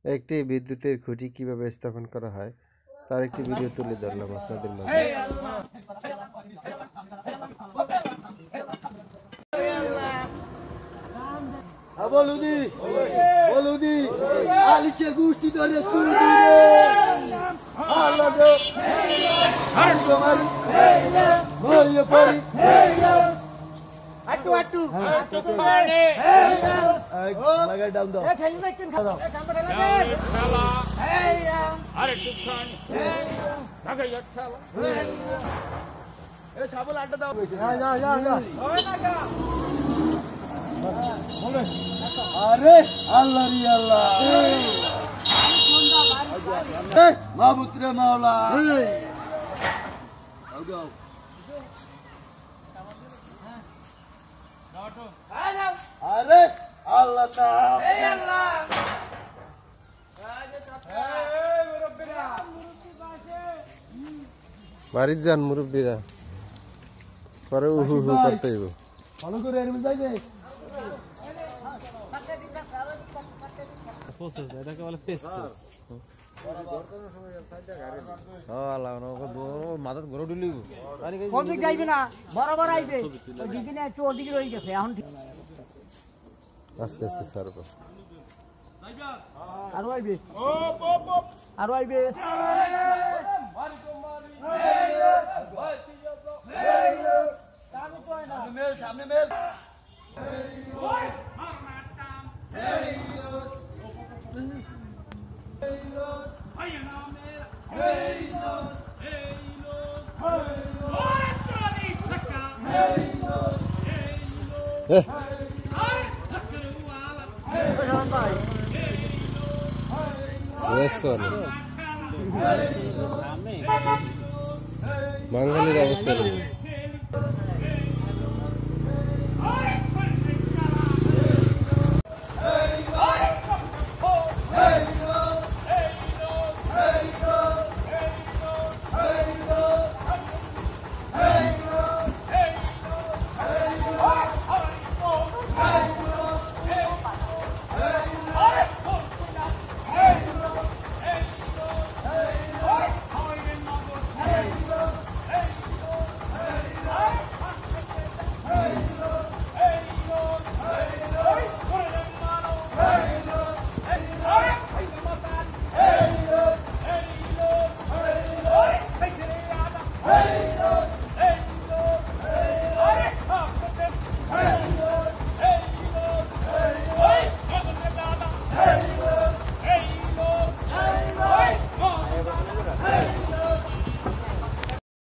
একটি বিদ্যুতের খুঁটি কিভাবে স্থাপন করা হয় তার একটি ভিডিও তুলে ধরলাম আপনাদের মাঝে। বলুদি বলুদি আলিশে গুষ্টি ধরে শুরু আল্লাহ গো আর তোমার বইয়ে পড়ি আটু আটু আটু মানে লাগা ডাউন দাও এ ঠেলি রাখেন খাও কামড়া লাগে শালা এই আরে সুখান ভাগে শালা এ ছাবল আড্ডা দাও যা ওই না গা আরে আল্লাহ রে আল্লাহ মাহবুব রে মাওলা আরে আল্লাহ নাম বাড়ির যান মুরব্বীরা পরে উহু হু করতে হইব ভালো করে এর মধ্যে যাইবে প্রসেস এটাকে বলে পেসেস মাথাত ঘর ঢুলিব কবি গাইবে না বরাবর আইবে ওইদিকে না একটু ওদিকে রয়ে গেছে এখন আস্তে আস্তে সারব আরো আইবে আরো আইবে সামনে মেল বাঙালির অবস্থা